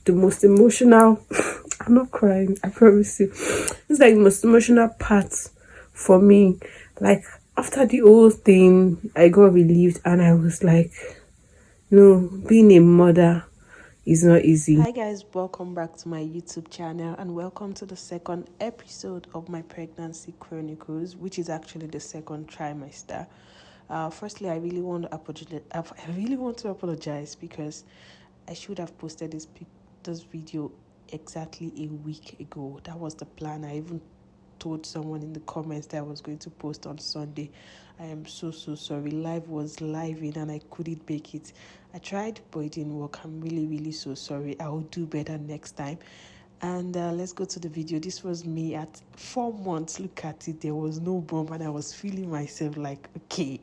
the most emotional. I'm not crying, I promise you. It's like the most emotional part for me. Like after the whole thing, I got relieved and I was like, no, being a mother is not easy. Hi guys, welcome back to my YouTube channel and welcome to the second episode of my pregnancy chronicles, which is actually the second trimester. Firstly, I really want to apologize because I should have posted this video exactly a week ago. That was the plan. I even told someone in the comments that I was going to post on Sunday. I am so sorry. Live was live in and I couldn't make it. I tried, but it didn't work. I'm really so sorry. I will do better next time. And let's go to the video. This was me at 4 months. Look at it. There was no bump and I was feeling myself like, okay.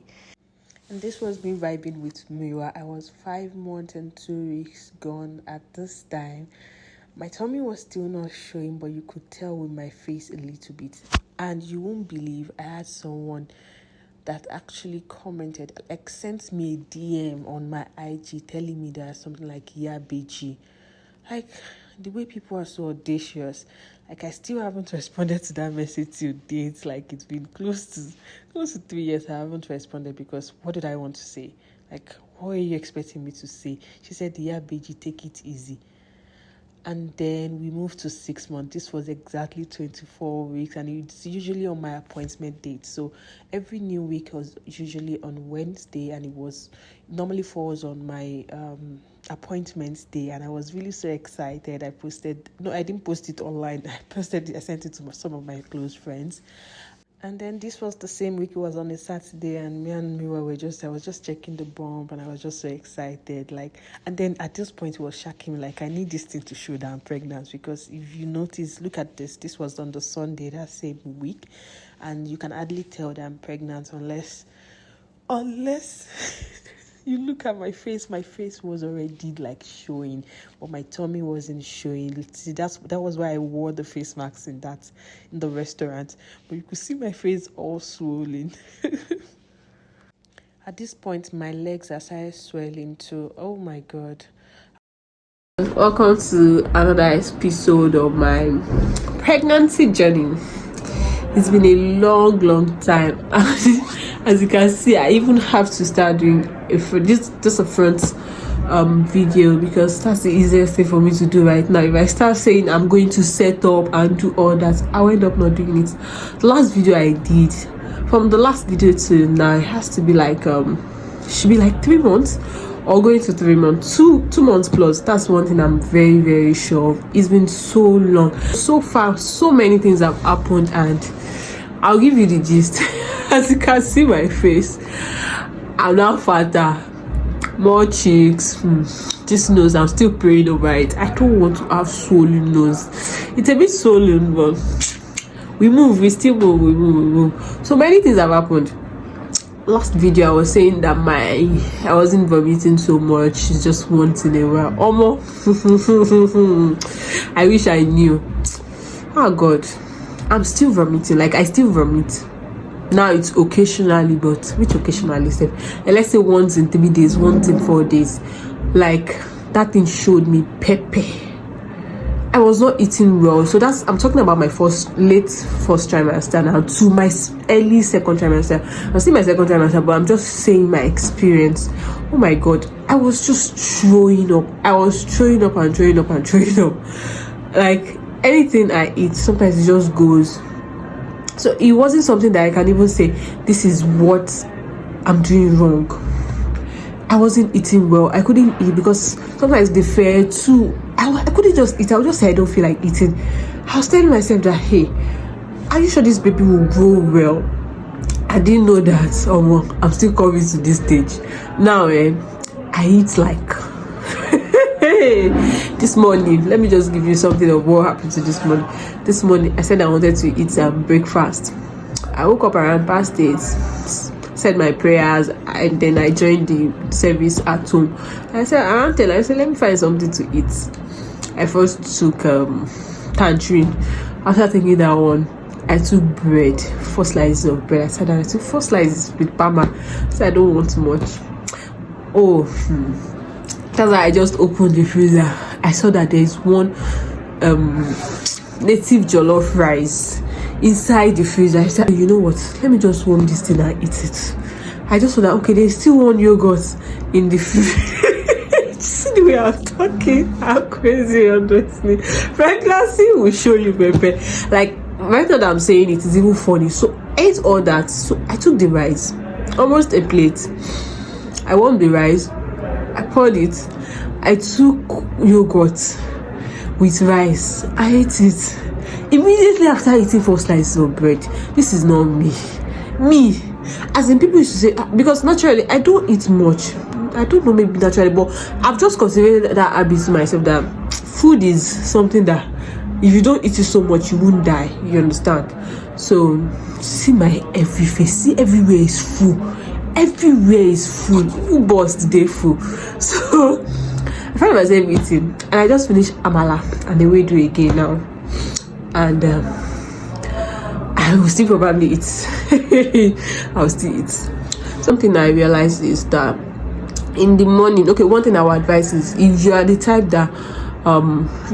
And this was me vibing with Miwa. I was 5 months and 2 weeks gone at this time. My tummy was still not showing, but you could tell with my face a little bit. And you won't believe I had someone that actually commented, like sent me a DM on my IG telling me that something like, yeah, BG. Like, the way people are so audacious. Like, I still haven't responded to that message till date. Like, it's been close to 3 years I haven't responded because what did I want to say? Like, what are you expecting me to say? She said, yeah, BG, take it easy. And then we moved to 6 months. This was exactly 24 weeks and it's usually on my appointment date. So every new week was usually on Wednesday and it was normally falls on my appointment day. And I was really so excited. I didn't post it online. I sent it to some of my close friends. And then this was the same week. It was on a Saturday and me and Miwa I was just checking the bump and I was just so excited. Like, and then at this point it was shocking me. Like, I need this thing to show that I'm pregnant because if you notice, look at this. This was on the Sunday that same week. And you can hardly tell that I'm pregnant unless you look at my face was already like showing, but my tummy wasn't showing. See, that was why I wore the face masks in the restaurant. But you could see my face all swollen. At this point, my legs are started swelling too. Oh my god. Welcome to another episode of my pregnancy journey. It's been a long time. As you can see, I even have to start doing a front video because that's the easiest thing for me to do right now. If I start saying I'm going to set up and do all that, I'll end up not doing it. The last video I did, from the last video to now, it has to be like should be like 3 months or going to 3 months, 2 months plus. That's one thing I'm very sure of. It's been so long. So far, so many things have happened and I'll give you the gist. As you can see my face, I'm now fatter, more cheeks. This nose, I'm still praying over it. I don't want to have swollen nose. It's a bit swollen, but we still move, we move. So many things have happened. Last video I was saying that I wasn't vomiting so much. It's just once in a while. I wish I knew. Oh god, I'm still vomiting. Like, I still vomit. Now it's occasionally, but which occasionally? Let's say once in 3 days, once in 4 days. Like, that thing showed me pepper. I was not eating well. So I'm talking about my late first trimester now to my early second trimester. I'm still my second trimester, but I'm just saying my experience. Oh my god, I was just throwing up. I was throwing up. Like, anything I eat, sometimes it just goes. So it wasn't something that I can even say, this is what I'm doing wrong. I wasn't eating well. I couldn't eat because sometimes the fare too. I couldn't just eat. I would just say I don't feel like eating. I was telling myself that, hey, are you sure this baby will grow well? I didn't know that. I'm still coming to this stage. Now, I eat like... This morning, let me just give you something of what happened to this morning. This morning, I said I wanted to eat breakfast. I woke up around past 8, said my prayers, and then I joined the service at home. I said, let me find something to eat. I first took tangerine. After taking that one, I took bread, 4 slices of bread. I said I took 4 slices with Parma. So I don't want much. That's why I just opened the freezer. I saw that there's one native jollof rice inside the freezer. I said, you know what, let me just warm this thing and eat it. I just saw that, okay, there's still one yogurt in the freezer. See the way I'm talking, how crazy, honestly. Pregnancy will show you, baby. Like, right now that I'm saying it is even funny. So I ate all that. So I took the rice, almost a plate. I warmed the rice, I poured it, I took yogurt with rice, I ate it. Immediately after eating 4 slices of bread. This is not me. As in, people used to say, because naturally I don't eat much. I don't know, maybe naturally, but I've just considered that habit to myself, that food is something that if you don't eat it so much, you won't die. You understand? So see my every face, see everywhere is full. Everywhere is full. Who bust they full? So I find myself eating, and I just finished amala and the way do again now, and I will still probably eat. I will still eat. Something I realized is that in the morning, okay, one thing I would advise is, if you are the type that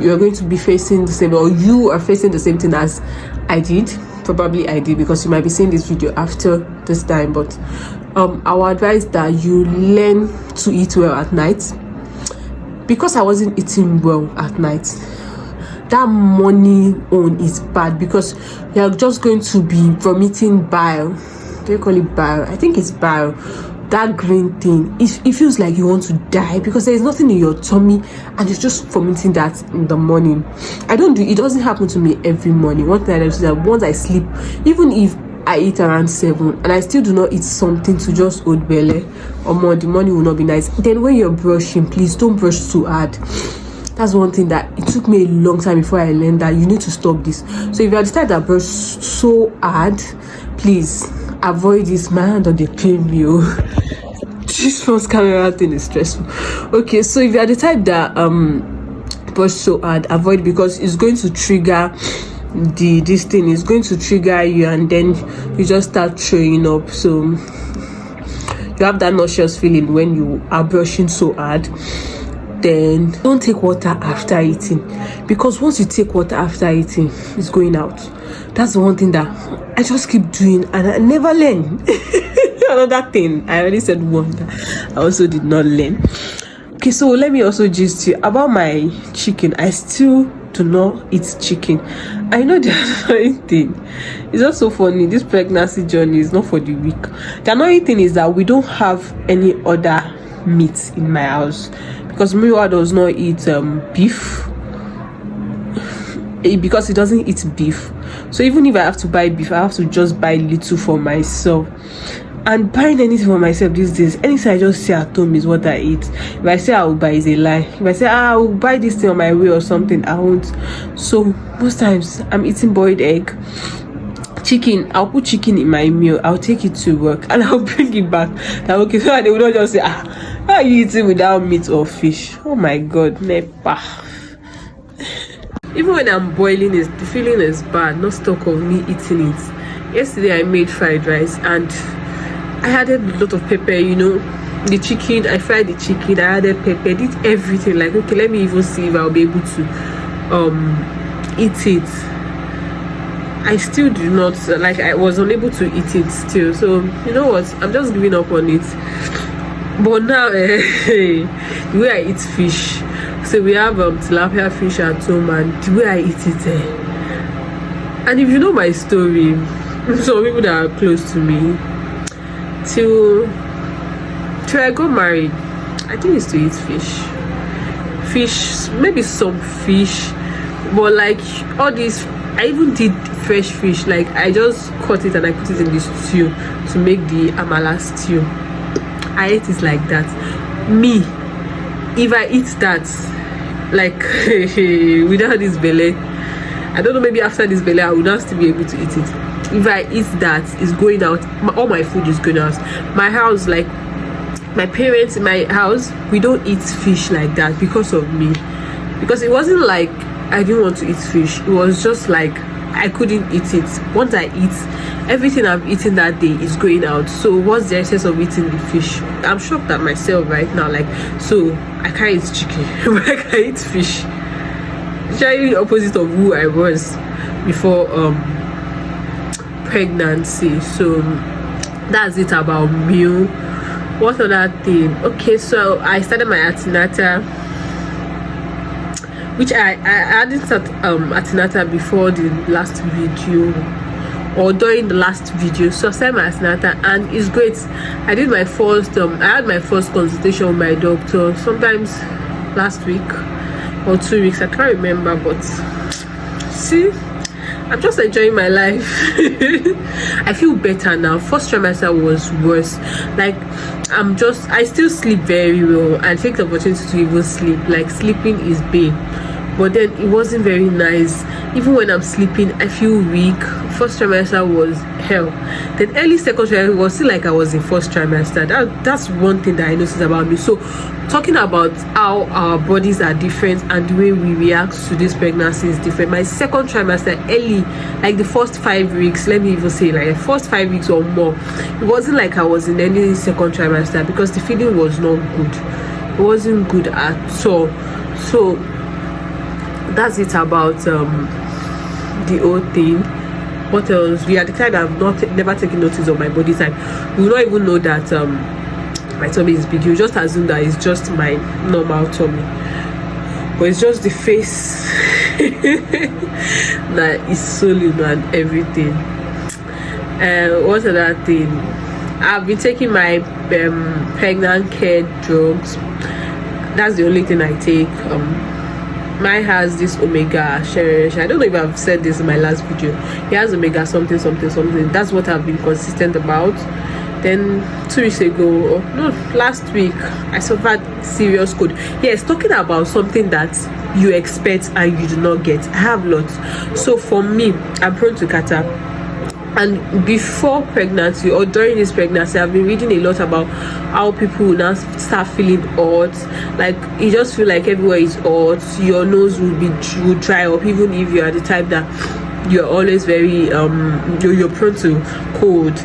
you are going to be facing the same, or you are facing the same thing as I did, probably I did, because you might be seeing this video after this time, but I would advise that you learn to eat well at night. Because I wasn't eating well at night, that morning on is bad, because you're just going to be vomiting bile. Do you call it bile? I think it's bile. That green thing, it feels like you want to die, because there's nothing in your tummy and you're just vomiting that in the morning. It doesn't happen to me every morning. One thing I notice is that once I sleep, even if I eat around 7 and I still do not eat something to just hold belly or more, the morning will not be nice. Then when you're brushing, please don't brush too hard. That's one thing that it took me a long time before I learned, that you need to stop this. So if you are the type that brush so hard, please avoid this. My hand on the pain meal. This first camera thing is stressful. Okay, so if you are the type that brush so hard, avoid, because it's going to trigger this thing is going to trigger you, and then you just start throwing up. So you have that nauseous feeling when you are brushing so hard. Then don't take water after eating, because once you take water after eating, it's going out. That's the one thing that I just keep doing and I never learn. Another thing, I already said one that I also did not learn. Okay, so let me also gist you about my chicken. I still do not eat chicken. I know the annoying thing. It's just so funny. This pregnancy journey is not for the weak. The annoying thing is that we don't have any other meat in my house, because Miwa does not eat beef, because he doesn't eat beef. So even if I have to buy beef, I have to just buy little for myself. And buying anything for myself these days, anything I just say at home is what I eat. If I say I will buy, is a lie. If I say I will buy this thing on my way or something, I won't. So most times I'm eating boiled egg, chicken. I'll put chicken in my meal, I'll take it to work and I'll bring it back. Now, okay, so they will not just say, how are you eating without meat or fish? Oh my god, never. Even when I'm boiling it, the feeling is bad, not stuck of me eating it. Yesterday I made fried rice and I added a lot of pepper, you know, the chicken. I fried the chicken, I added pepper, did everything. Like, okay, let me even see if I'll be able to eat it. I still do not, like, I was unable to eat it still. So you know what, I'm just giving up on it. But now the way I eat fish, so we have tilapia fish at home, and the way I eat it, and if you know my story, some people that are close to me, till I got married, I think it's to eat fish, maybe some fish, but like all these, I even did fresh fish. Like, I just cut it and I put it in this stew to make the amala stew. I ate it like that. Me, if I eat that, like, without this belly, I don't know, maybe after this belly I would not still be able to eat it. If I eat that, it's going out. All my food is going out. My house, like my parents in my house, we don't eat fish like that because of me. Because it wasn't like I didn't want to eat fish. It was just like I couldn't eat it. Once I eat, everything I've eaten that day is going out. So what's the essence of eating the fish? I'm shocked at myself right now. Like, so I can't eat chicken, but I can eat fish. Actually, the opposite of who I was before pregnancy. So that's it about meal. What other thing? Okay, so I started my antenatal, which I hadn't start antenatal before the last video or during the last video. So I started my antenatal and it's great. I did my first I had my first consultation with my doctor sometimes last week or 2 weeks, I can't remember, but see, I'm just enjoying my life. I feel better now. First trimester was worse. Like, I still sleep very well and take the opportunity to even sleep. Like, sleeping is big, but then it wasn't very nice. Even when I'm sleeping, I feel weak. First trimester was hell. Then early second trimester was still like I was in first trimester. That's one thing that I noticed about me. So talking about how our bodies are different and the way we react to this pregnancy is different. My second trimester, early, like the first 5 weeks, let me even say like the first 5 weeks or more, it wasn't like I was in any second trimester because the feeling was not good. It wasn't good at all. So that's it about the whole thing. What else? We are the kind that have never taken notice of my body type. We will not even know that my tummy is big. You just assume that it's just my normal tummy, but it's just the face that is swollen and everything. What other thing? I've been taking my pregnant care drugs. That's the only thing I take. Mine has this omega sharing. I don't know if I've said this in my last video. It has omega something. That's what I've been consistent about. Then 2 weeks ago, last week, I suffered serious cold. Yes, talking about something that you expect and you do not get. I have lots. So for me, I'm prone to catarrh. And before pregnancy or during this pregnancy, I've been reading a lot about how people will now start feeling hot. Like, you just feel like everywhere is hot. Your nose will dry up, even if you are the type that you're always very you're prone to cold,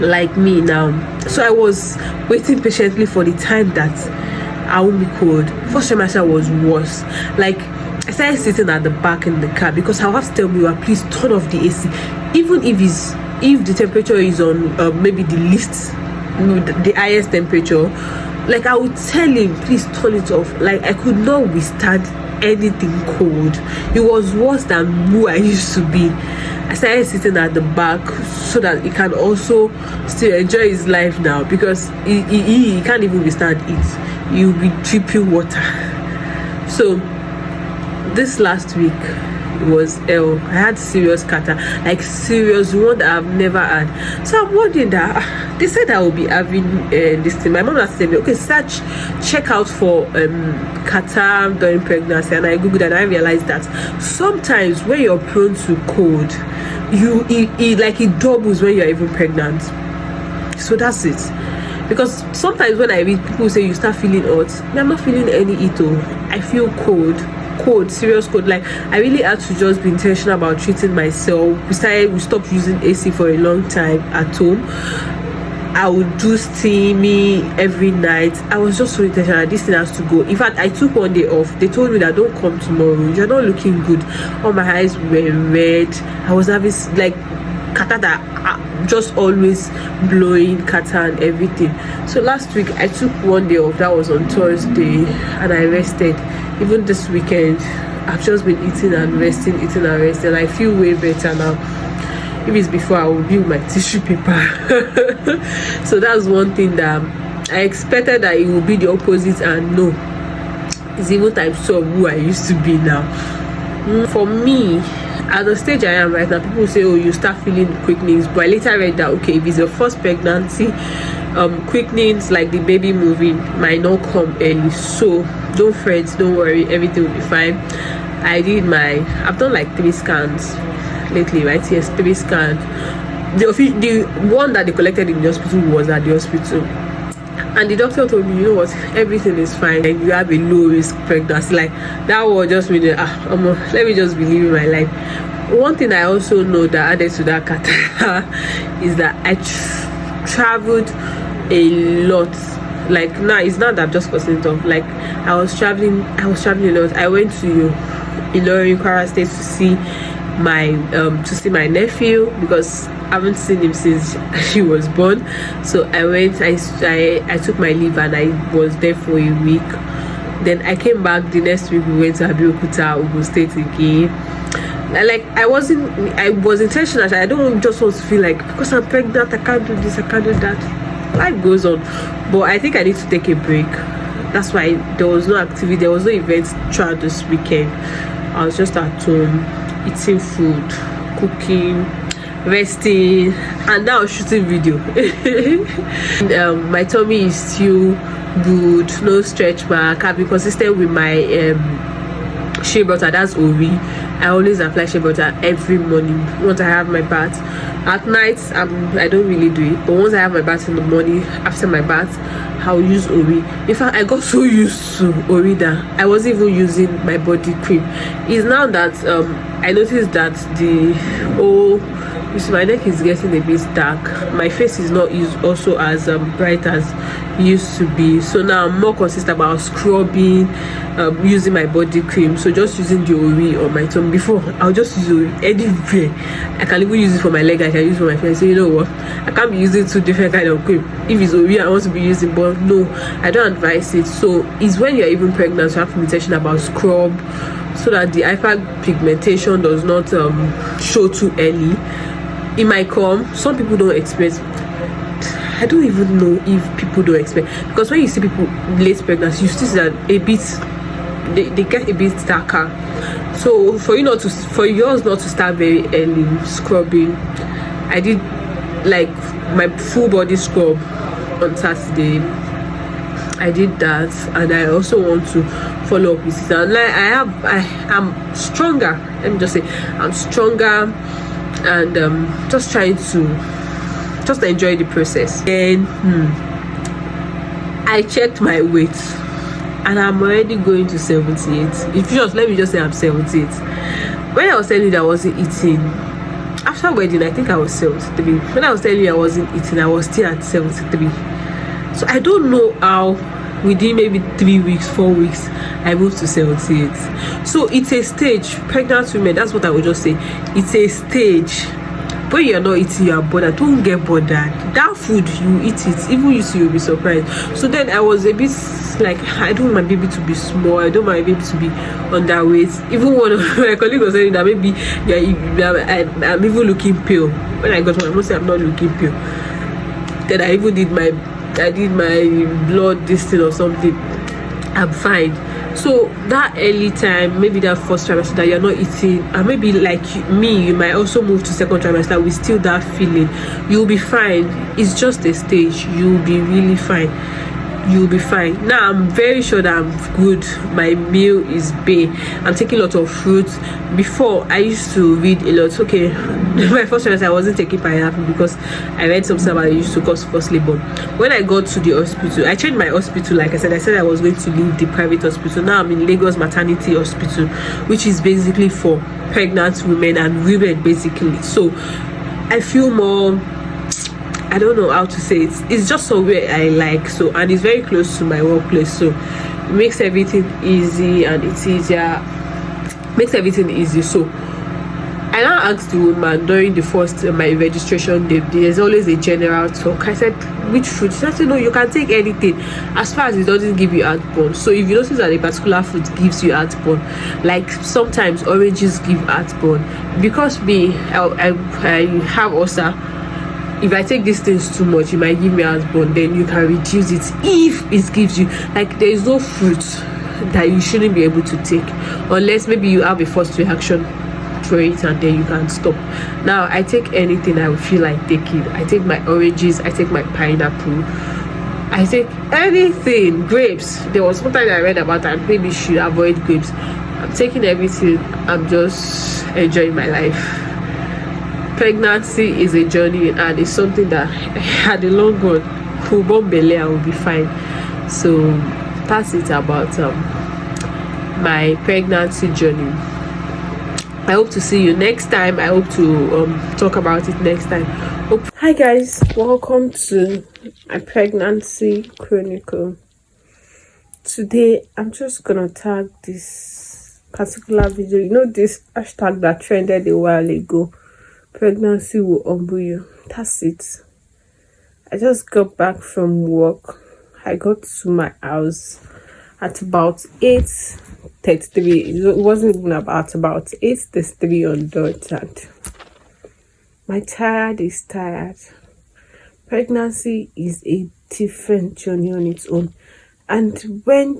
like me now. So I was waiting patiently for the time that I won't be cold. First trimester was worse. Like, I started sitting at the back in the car because I have to tell me, please turn off the AC, even if the temperature is on maybe the least, the highest temperature. Like, I would tell him, please turn it off. Like, I could not withstand anything cold. It was worse than who I used to be. I started sitting at the back so that he can also still enjoy his life now, because he can't even withstand it. He'll be dripping water. So this last week was hell. I had serious catarrh, like serious one that I've never had. So I'm wondering that they said I will be having this thing. My mom has said, okay, check out for catarrh during pregnancy, and I googled and I realized that sometimes when you're prone to cold, it doubles when you're even pregnant. So that's it. Because sometimes when I read, people say you start feeling hot. I'm not feeling any heat. I feel cold, serious cold. Like, I really had to just be intentional about treating myself. We stopped using AC for a long time at home. I would do steamy every night. I was just so intentional. This thing has to go. In fact, I took one day off. They told me that don't come tomorrow. You're not looking good. All my eyes were red. I was having like catarrh that just always blowing catarrh and everything. So last week I took one day off. That was on Thursday, and I rested. Even this weekend, I've just been eating and resting. I feel way better now. If it's before, I will be with my tissue paper. So that's one thing that I expected that it would be the opposite, and no, it's even times 2 of who I used to be now. For me, at the stage I am right now, people say, oh, you start feeling quickenings, but I later read that, okay, if it's your first pregnancy, quickenings like the baby moving might not come early. So don't fret, don't worry, everything will be fine. I've done like 3 scans lately, right? Yes, 3 scans. The one that they collected in the hospital was at the hospital, and the doctor told me, you know what, everything is fine and you have a low risk pregnancy. Like, that was just me, let me just be living my life. One thing I also know that added to that kata is that I traveled a lot. Like now, it's not that I'm just causing it off. Like I was traveling a lot. I went to Ilorin, Kwara State to see my nephew, because I haven't seen him since he was born. So I went. I took my leave and I was there for a week. Then I came back the next week. We went to Abeokuta, Ogun State again. Like I was intentional. I don't just want to feel like because I'm pregnant I can't do this, I can't do that. Life goes on, but I think I need to take a break. That's why there was no activity, there was no events throughout this weekend. I was just at home eating food, cooking, resting, and now shooting video. My tummy is still good, no stretch mark. I've been consistent with my shea butter, that's Ori. I always apply shea butter every morning once I have my bath. At night I don't really do it, but once I have my bath in the morning, after my bath I'll use Ori. In fact, I got so used to Ori that I wasn't even using my body cream. It's now that I noticed that you see, my neck is getting a bit dark. My face is not also as bright as it used to be. So now I'm more consistent about scrubbing, using my body cream. So just using the Ori on my tongue. Before, I'll just use Ori anywhere. I can even use it for my leg. I can use it for my face. So you know what? I can't be using two different kind of cream. If it's Ori, I want to be using, but no, I don't advise it. So it's when you're even pregnant, you have to be intentional about scrub, so that the hyperpigmentation does not show too early. It might come. Some people don't expect. I don't even know if people don't expect, because when you see people late pregnancy, you see that a bit they get a bit darker. So for yours not to start very early scrubbing, I did like my full body scrub on Saturday. I did that, and I also want to follow up with it. And like I'm stronger. Let me just say I'm stronger, and just trying to just enjoy the process. Then I checked my weight, and I'm already going to 78. If you just let me just say I'm 78. When I was telling you that I wasn't eating after wedding, I think I was 73. When I was telling you I wasn't eating, I was still at 73. So I don't know how within maybe 3 weeks, 4 weeks, I moved to 78. So it's a stage. Pregnant women, that's what I would just say. It's a stage. When you're not eating, you're bothered. Don't get bothered. That food, you eat it. Even you see, you'll be surprised. So then I was a bit like, I don't want my baby to be small. I don't want my baby to be underweight. Even one of my colleagues was saying that maybe I'm even looking pale. When I got home, I must say I'm not looking pale. Then I even did my blood testing or something. I'm fine. So that early time, maybe that first trimester that you're not eating, and maybe like me, you might also move to second trimester with still that feeling. You'll be fine. It's just a stage. You'll be really fine. You'll be fine. Now I'm very sure that I'm good. My meal is big. I'm taking a lot of fruits. Before, I used to read a lot. Okay, my first trimester I wasn't taking pineapple because I read something about it used to cause first labor. When I got to the hospital, I changed my hospital. Like I said I was going to leave the private hospital. Now I'm in Lagos Maternity Hospital, which is basically for pregnant women and women basically. So I feel more, I don't know how to say it. It's just somewhere I like. So, and it's very close to my workplace. So it makes everything easy, and it's easier. Makes everything easy. So I now asked the woman during the first my registration day, there's always a general talk. I said, which fruit? She said, no, you can take anything as far as it doesn't give you heartburn. So if you notice that a particular fruit gives you heartburn, like sometimes oranges give heartburn, because I have ulcer. If I take these things too much, it might give me heartburn. Then you can reduce it if it gives you, like, there is no fruit that you shouldn't be able to take, unless maybe you have a first reaction for it and then you can stop. Now I take anything I would feel like taking. I take my oranges, I take my pineapple, I take anything. Grapes, there was something I read about that maybe should avoid grapes. I'm taking everything. I'm just enjoying my life. Pregnancy is a journey, and it's something that at the long run, full born belly, I will be fine. So that's it about my pregnancy journey. I hope to see you next time. I hope to talk about it next time. Hi guys, welcome to my pregnancy chronicle. Today I'm just gonna tag this particular video. You know this hashtag that trended a while ago, pregnancy will humble you. That's it. I just got back from work. I got to my house at about 8:33. It wasn't even about 8:33 on dot, and my tired is tired. Pregnancy is a different journey on its own, and when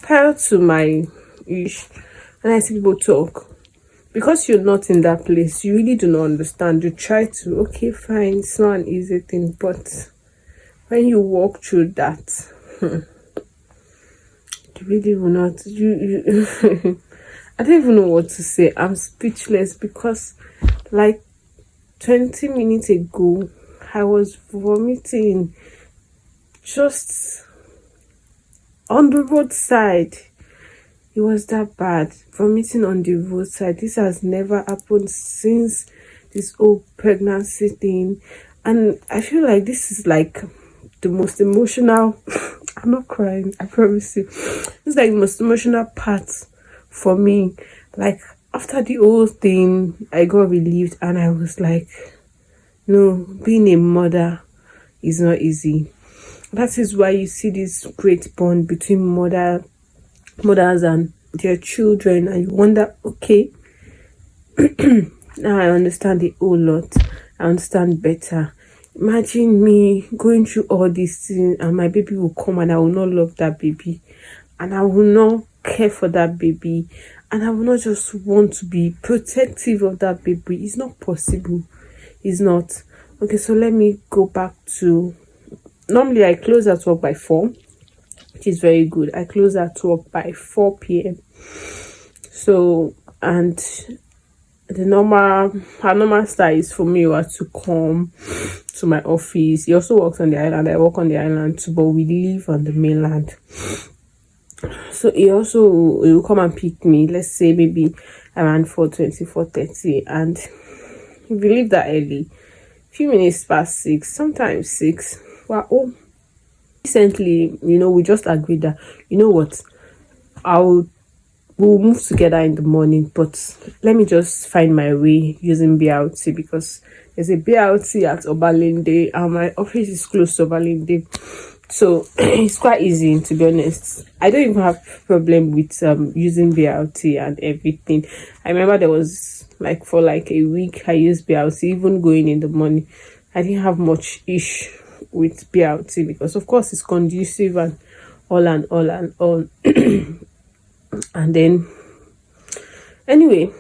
prior to my ish, when I see people talk, because you're not in that place, you really do not understand. You try to, okay, fine, it's not an easy thing, but when you walk through that, you really will not. You I don't even know what to say. I'm speechless because, like 20 minutes ago, I was vomiting just on the roadside. It was that bad, vomiting on the roadside. This has never happened since this whole pregnancy thing, and I feel like this is like the most emotional. I'm not crying, I promise you. It's like the most emotional part for me. Like after the whole thing, I got relieved, and I was like, no, being a mother is not easy. That is why you see this great bond between mothers and their children, and you wonder, okay, now I understand a whole lot. I understand better. Imagine me going through all these things, and my baby will come, and I will not love that baby, and I will not care for that baby, and I will not just want to be protective of that baby. It's not possible. It's not. Okay, so let me go back to, normally I close at work by 4, which is very good. I close at work by 4 p.m. So, and our normal style is for me to come to my office. He also works on the island. I work on the island too, but we live on the mainland. So he will come and pick me, let's say maybe around 4:20, 4:30, and if we leave that early, few minutes past 6, sometimes 6. Wow. Recently, we just agreed that, you know what, we'll move together in the morning, but let me just find my way using BRT, because there's a BRT at Obalende and my office is close to Obalende. So it's quite easy, to be honest. I don't even have problem with using BRT and everything. I remember there was for a week I used BRT, even going in the morning. I didn't have much issue with BRT because of course it's conducive and all. And then anyway,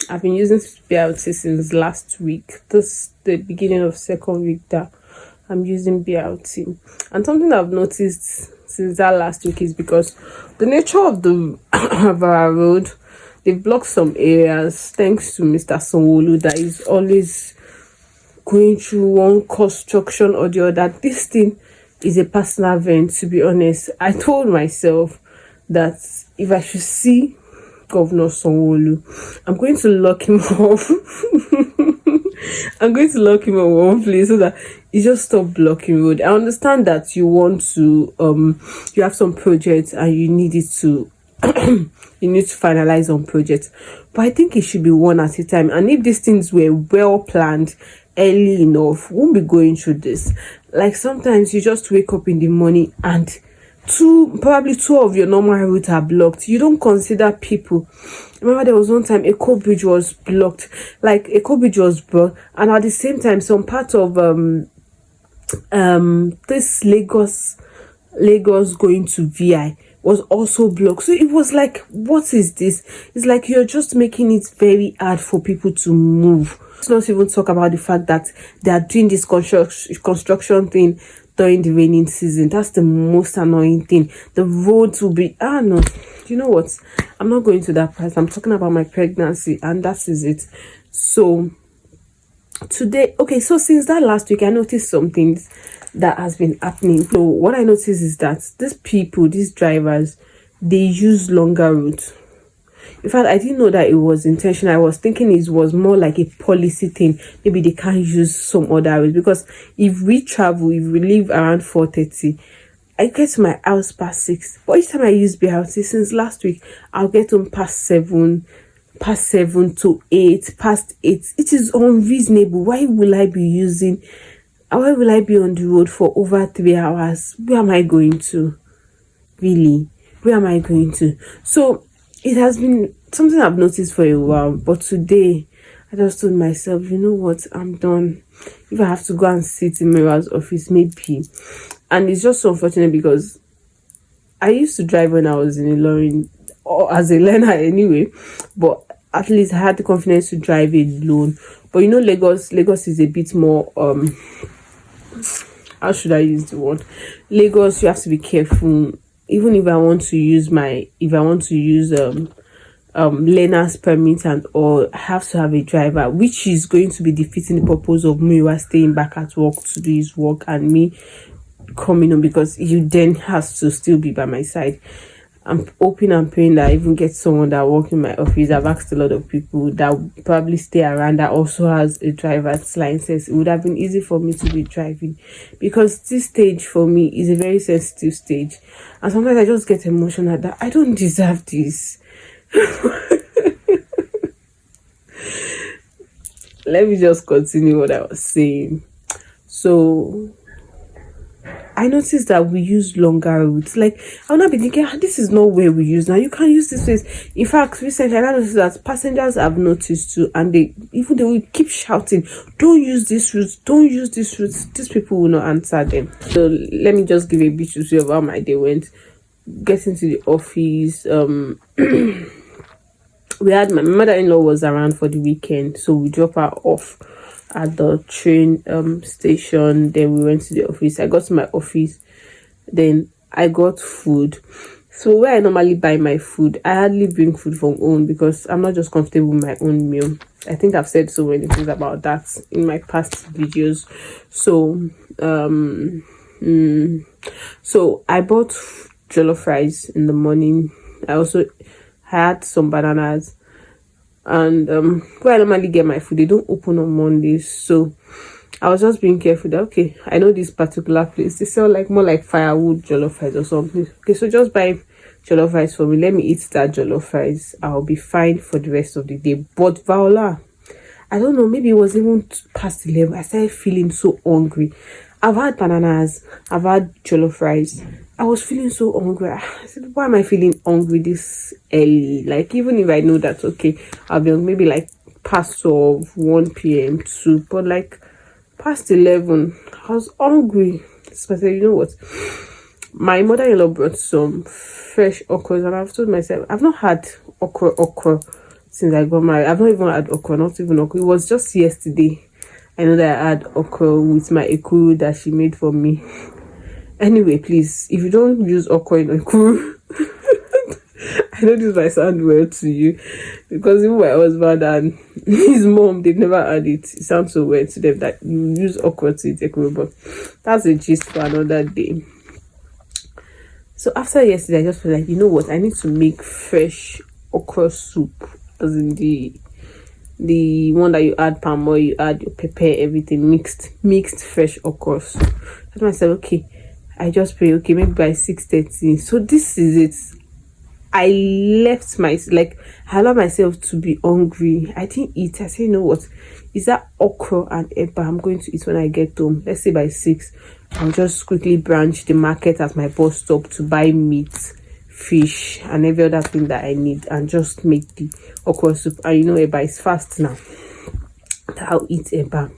I've been using BRT since last week. This the beginning of second week that I'm using BRT. And something I've noticed since that last week is because the nature of the of our road, they've blocked some areas thanks to Mr. Sanwo-Olu that is always going through one construction or the other. This thing is a personal event, to be honest. I told myself that if I should see Governor Sanwo-Olu, I'm going to lock him off. I'm going to lock him in one place so that he just stop blocking road. I understand that you want to you have some projects and you need it to you need to finalize on projects, but I think it should be one at a time. And if these things were well planned early enough, we won't be going through this. Like sometimes you just wake up in the morning and probably two of your normal routes are blocked. You don't consider people. Remember there was one time Eco Bridge was blocked. Like Eco Bridge was blocked, and at the same time some part of this Lagos going to VI was also blocked. So it was like, what is this? It's like you're just making it very hard for people to move. Let's not even talk about the fact that they are doing this construction thing during the raining season. That's the most annoying thing. The roads will be no, you know what, I'm not going to that part. I'm talking about my pregnancy, and that is it. So today, okay, so since that last week I noticed some things that has been happening. So what I noticed is that these drivers, they use longer routes. In fact, I didn't know that it was intentional. I was thinking it was more like a policy thing. Maybe they can't use some other ways, because if we travel, if we leave around 4:30, I get to my house past 6. But each time I use BRT since last week, I'll get home past 7 to 8, past 8. It is unreasonable. Why will I be on the road for over 3 hours? Where am I going to? Really? Where am I going to? So it has been something I've noticed for a while, but today I just told myself, you know what, I'm done. If I have to go and sit in Mira's office, maybe. And it's just so unfortunate because I used to drive when I was in Ilorin, or as a learner anyway, but at least I had the confidence to drive alone. But you know, Lagos is a bit more how should I use the word? Lagos, you have to be careful. Even if I want to use learner's permit and all, I have to have a driver, which is going to be defeating the purpose of Muiwa staying back at work to do his work and me coming on, because you then has to still be by my side. I'm hoping and praying that I even get someone that works in my office. I've asked a lot of people that will probably stay around that also has a driver's license. It would have been easy for me to be driving, because this stage for me is a very sensitive stage, and sometimes I just get emotional that I don't deserve this. Let me just continue what I was saying. So I noticed that we use longer routes. Like, I'll not be thinking, this is not where we use now. You can't use this place. In fact, recently I noticed that passengers have noticed too, and they will keep shouting, "Don't use this route, don't use this route." These people will not answer them. So let me just give a bit of how my day went. Getting to the office, we had my mother-in-law was around for the weekend, so we dropped her off at the train station. Then we went to the office. I got to my office, then I got food. So where I normally buy my food, I hardly bring food from home because I'm not just comfortable with my own meal. I think I've said so many things about that in my past videos. So so I bought jollof rice in the morning. I also had some bananas, and where I normally get my food, they don't open on Mondays, so I was just being careful that, okay, I know this particular place, they sell like more like firewood jollof rice or something. Okay, so just buy jollof rice for me, let me eat that jollof rice, I'll be fine for the rest of the day. But Viola, I don't know, maybe it was even past 11, I started feeling so hungry. I've had bananas, I've had jollof rice, I was feeling so hungry. I said, why am I feeling hungry this early? Like, even if I know that, okay, I'll be maybe like past 12, 1 p.m. 2, but like past 11, I was hungry. So I said, you know what? My mother-in-law brought some fresh okra, and I've told myself, I've not had okra since I got married. I've not even had okra, not even okra. It was just yesterday. I know that I had okra with my ekuru that she made for me. Anyway, please, if you don't use okra in ekuru, I know this might sound weird to you, because even my husband and his mom, they've never had it. It sounds so weird to them that you use okra to eat ekuru, but that's a gist for another day. So after yesterday, I just feel like, you know what, I need to make fresh okra soup, as in the one that you add palm oil, you add your pepper, everything mixed fresh okra soup. I told myself, okay, I just pray, okay, maybe by 6:30. So this is it. I allowed myself to be hungry. I didn't eat. I said, you know what, is that okra and eba I'm going to eat when I get home. Let's say by 6. I'll just quickly branch the market at my bus stop to buy meat, fish, and every other thing that I need, and just make the okra soup. And you know, eba is fast now. I'll eat eba.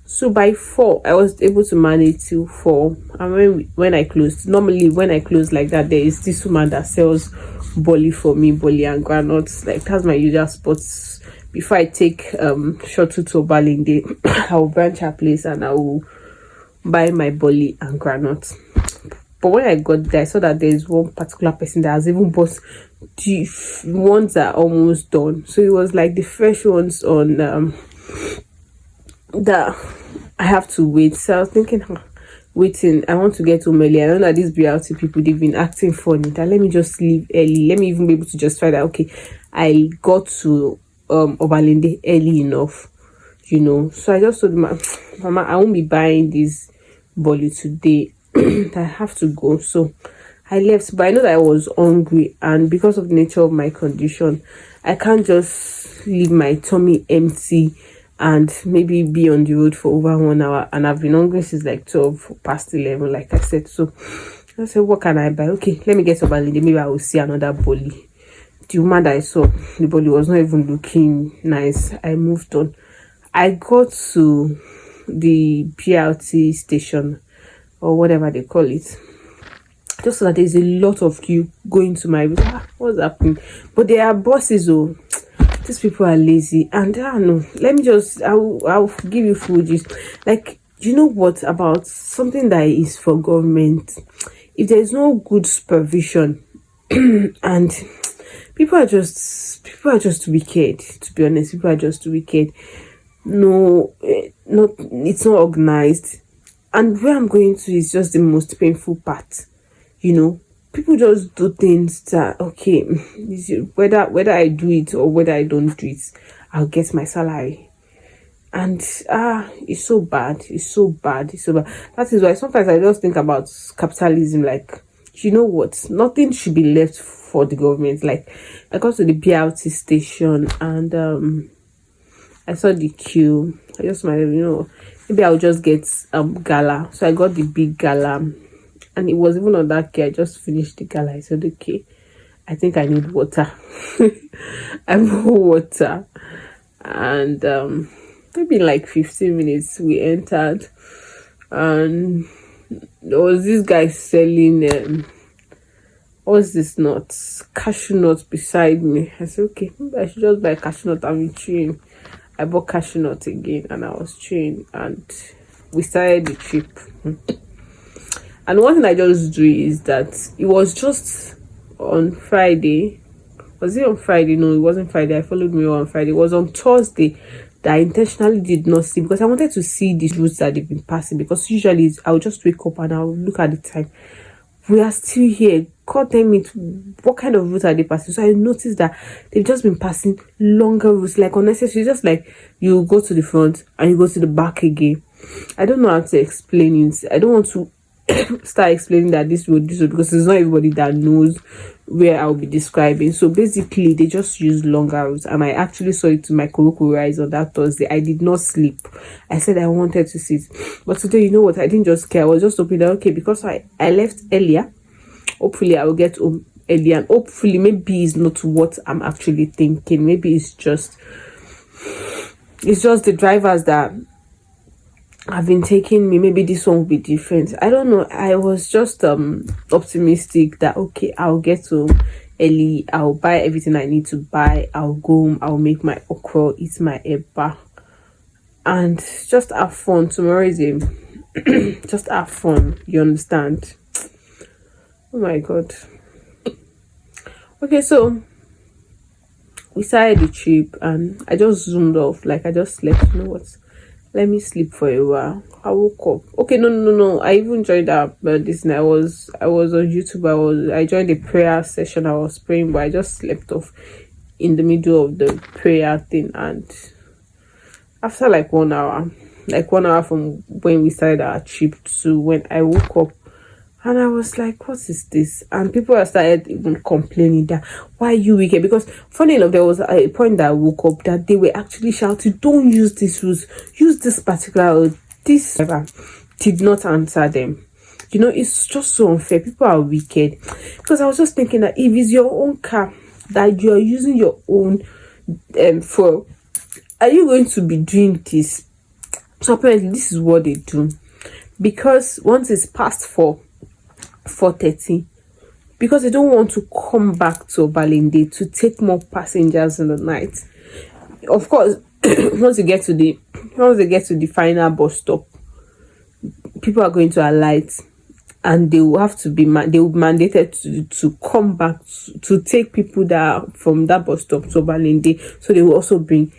So by 4, I was able to manage till 4. And when I closed, normally when I close like that, there is this woman that sells bolly for me, bolly and granuts. Like, that's my usual spots. Before I take shuttle to Obalinde, I will branch her place and I will buy my bolly and granuts. But when I got there, I saw that there is one particular person that has even bought the ones that are almost done. So it was like the fresh ones on that I have to wait. So I was thinking, waiting, I want to get home early. I know that these BRT people, they've been acting funny, that let me just leave early. Let me even be able to justify that, okay, I got to Obalende early enough, So I just told my mama, I won't be buying this bolly today. I have to go. So I left, but I know that I was hungry, and because of the nature of my condition, I can't just leave my tummy empty and maybe be on the road for over 1 hour. And I've been hungry since like 12 past 11, like I said. So I said, what can I buy? Okay, let me get some Balinde. Maybe I will see another bolly. The woman that I saw, the bolly was not even looking nice. I moved on. I got to the PLT station, or whatever they call it, just so that there's a lot of queue going to my what's happening. But there are buses. Oh, these people are lazy, and I don't know. Let me just, I'll give you full gist. Like, you know what about something that is for government? If there's no good supervision, and people are just wicked. To be honest, people are just wicked. No, not it's not organized, and where I'm going to is just the most painful part. People just do things that, okay, whether I do it or whether I don't do it, I'll get my salary. And it's so bad. It's so bad. It's so bad. That is why sometimes I just think about capitalism. Like, you know what? Nothing should be left for the government. Like, I got to the BRT station, and I saw the queue. I just might, maybe I'll just get gala. So I got the big gala. And it was even on that key. I just finished the gala. I said, okay, I think I need water. I bought water. And maybe in like 15 minutes, we entered. And there was this guy selling, what's this nuts? Cashew nuts beside me. I said, okay, maybe I should just buy cashew nut and be chewing. I bought cashew nut again, and I was chewing. And we started the trip. And one thing I just do is that it was just on Friday. Was it on Friday? No, it wasn't Friday. I followed me on Friday. It was on Thursday that I intentionally did not see, because I wanted to see the routes that they've been passing. Because usually I'll just wake up and I'll look at the time. We are still here. God damn it. What kind of routes are they passing? So I noticed that they've just been passing longer routes, like unnecessary. Just like you go to the front and you go to the back again. I don't know how to explain it. I don't want to start explaining that this road, because it's not everybody that knows where I'll be describing. So basically they just use longer routes, and I actually saw it to my Kuroko eyes on that Thursday. I did not sleep. I said I wanted to see it, but today, you know what, I didn't just care. I was just hoping that, okay, because I left earlier, hopefully I will get home earlier, and hopefully maybe it's not what I'm actually thinking. Maybe it's just the drivers that have been taking me. Maybe this one will be different. I don't know. I was just optimistic that, okay, I'll get home early, I'll buy everything I need to buy, I'll go home, I'll make my okra, eat my eba, and just have fun. Tomorrow is just have fun, you understand? Oh my god. Okay, so we started the trip and I just zoomed off. Like, I just slept. You know what, let me sleep for a while. I woke up. Okay, no. I even joined that this night. I was on YouTube. I joined the prayer session. I was praying, but I just slept off in the middle of the prayer thing. And after like 1 hour, from when we started our trip to when I woke up, and I was like, what is this? And people have started even complaining that, why are you wicked? Because funny enough, there was a point that I woke up that they were actually shouting, don't use this route, use this particular route. This driver did not answer them. It's just so unfair. People are wicked. Because I was just thinking that if it's your own car, that you're using your own for, are you going to be doing this? So apparently this is what they do. Because once it's past 4:30, because they don't want to come back to Obalende to take more passengers in the night. Of course, once they get to the final bus stop, people are going to alight, and they will have to be they will be mandated to come back to take people that are from that bus stop to Obalende. So they will also bring,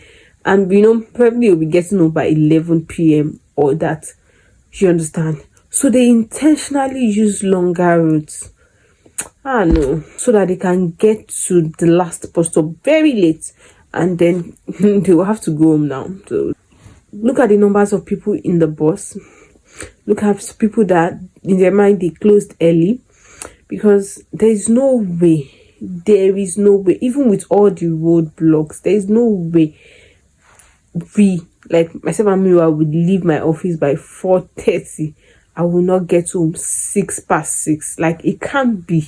and probably you'll be getting home by 11 p.m. or that. You understand? So they intentionally use longer routes. Ah no, so that they can get to the last bus stop very late, and then they will have to go home now. So look at the numbers of people in the bus. Look at people that in their mind they closed early, because there is no way, even with all the roadblocks, there is no way we, like myself and Mira, would leave my office by 4:30. I will not get home 6 past 6. Like, it can't be.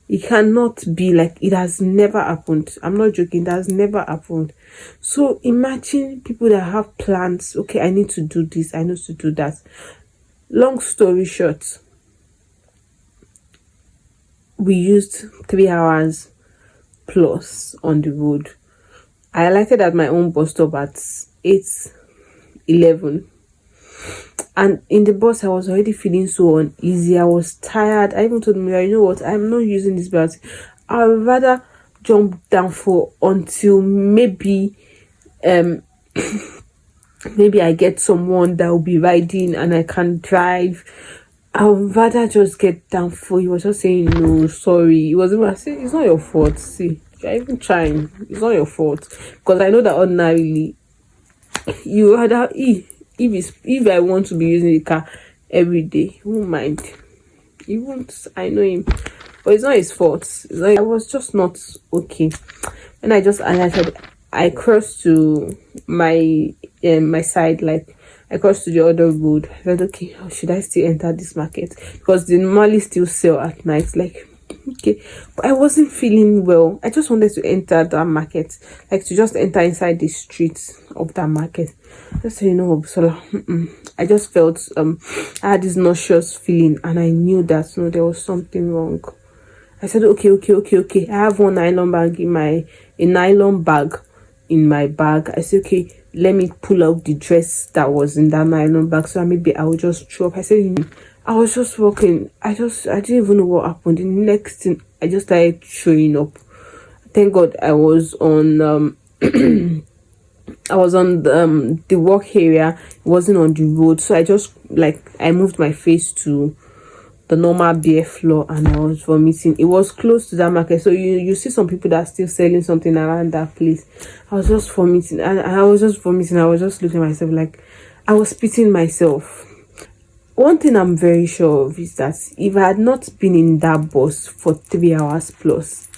It cannot be. Like, it has never happened. I'm not joking. That has never happened. So imagine people that have plans. Okay, I need to do this, I need to do that. Long story short, we used 3 hours plus on the road. I alighted at my own bus stop at 8:11. And in the bus, I was already feeling so uneasy. I was tired. I even told me, you know what, I'm not using this bus. I'd rather jump down for until maybe maybe I get someone that will be riding and I can drive. I would rather just get down for. He was just saying, no, sorry. It was even, I said, it's not your fault. See, you're even trying. It's not your fault. Because I know that ordinarily, you rather, if I want to be using the car every day, he won't mind. He won't. I know him. But it's not his fault. I was just not okay. And I said, I crossed to my my side, like I crossed to the other road. I said, okay, how should I still enter this market? Because they normally still sell at night. Like, okay, but I wasn't feeling well. I just wanted to enter that market, like to just enter inside the streets of that market. Just so you know, Busola, I just felt I had this nauseous feeling, and I knew that no, there was something wrong. I said, okay. I have one nylon bag in my bag. I said, okay, let me pull out the dress that was in that nylon bag, so maybe I will just throw up. I said, I was just walking. I didn't even know what happened. The next thing, I just started showing up. Thank God I was on I was on the work area. It wasn't on the road, so I moved my face to the normal bare floor, and I was vomiting. It was close to that market, so you see some people that are still selling something around that place. I was just vomiting, and I was just looking at myself like I was spitting myself. One thing I'm very sure of is that if I had not been in that bus for 3 hours plus,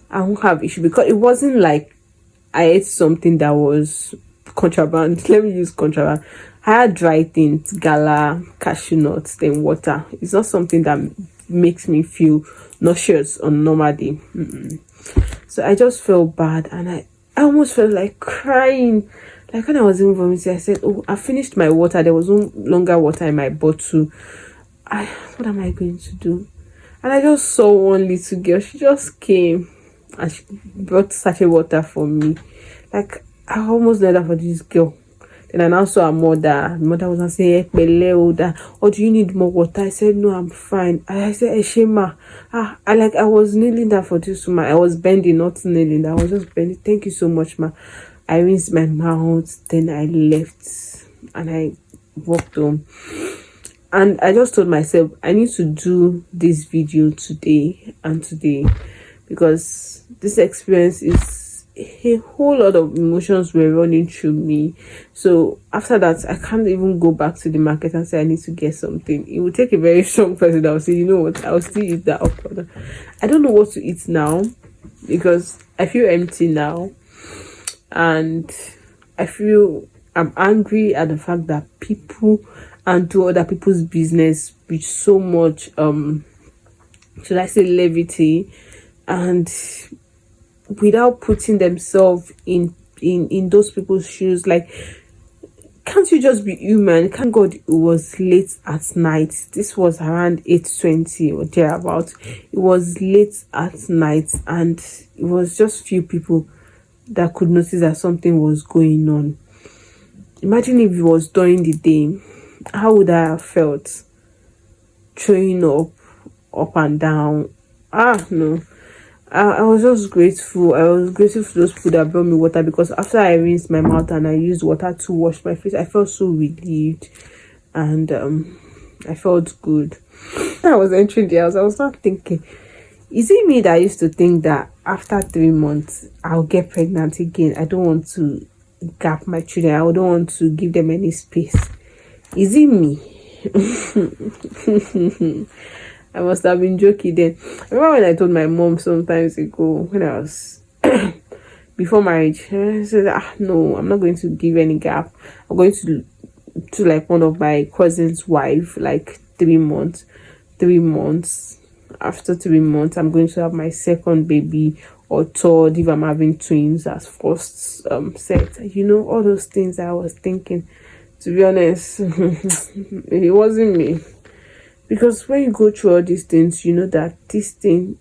I won't have issue, because it wasn't like I ate something that was contraband. Let me use contraband. I had dry things, gala, cashew nuts, then water. It's not something that makes me feel nauseous on normal day. So I just felt bad, and I almost felt like crying. Like when I was in vomiting, I said, oh, I finished my water. There was no longer water in my bottle. What am I going to do? And I just saw one little girl. She just came and she brought sachet water for me. Like, I almost died for this girl. Then I now saw her mother. The mother was not saying, or do you need more water? I said, no, I'm fine. I said, Eshema. I was kneeling down for this woman. I was bending, not kneeling down. I was just bending. Thank you so much, ma. I rinsed my mouth. Then I left and I walked home. And I just told myself, I need to do this video today and today, because this experience is a whole lot of emotions were running through me. So after that, I can't even go back to the market and say I need to get something. It would take a very strong person that will say, you know what, I'll still eat that up. I don't know what to eat now, because I feel empty now, and I'm angry at the fact that people and do other people's business with so much should I say levity, and without putting themselves in those people's shoes. Like, can't you just be human? Thank God it was late at night. This was around 8:20 or thereabout. It was late at night, and it was just few people that could notice that something was going on. Imagine if it was during the day. How would I have felt? Throwing up and down. No. I was just grateful. I was grateful for those people that brought me water, because after I rinsed my mouth and I used water to wash my face, I felt so relieved. and I felt good. I was entering the house. I was not thinking, is it me that used to think that after 3 months I'll get pregnant again? I don't want to gap my children. I don't want to give them any space. Is it me? I must have been joking then. I remember when I told my mom sometimes ago when I was before marriage, I said, no, I'm not going to give any gap. I'm going to like one of my cousin's wife, like 3 months. 3 months. After 3 months, I'm going to have my second baby, or third if I'm having twins as first set. All those things I was thinking. To be honest, it wasn't me. Because when you go through all these things, you know that this thing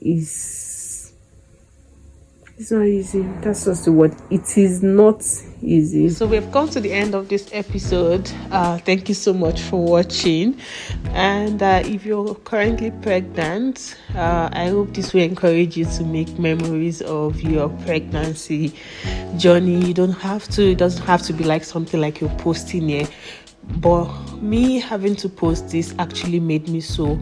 it's not easy. That's just the word. It is not easy. So we've come to the end of this episode. Thank you so much for watching. And if you're currently pregnant, I hope this will encourage you to make memories of your pregnancy journey. It doesn't have to be like something like you're posting here. But me having to post this actually made me so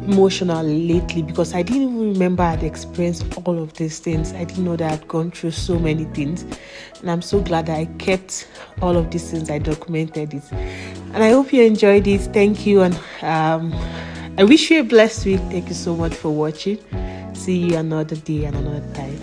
emotional lately, because I didn't even remember I'd experienced all of these things. I didn't know that I'd gone through so many things, and I'm so glad that I kept all of these things. I documented it, and I hope you enjoyed it. Thank you, and I wish you a blessed week. Thank you so much for watching. See you another day and another time.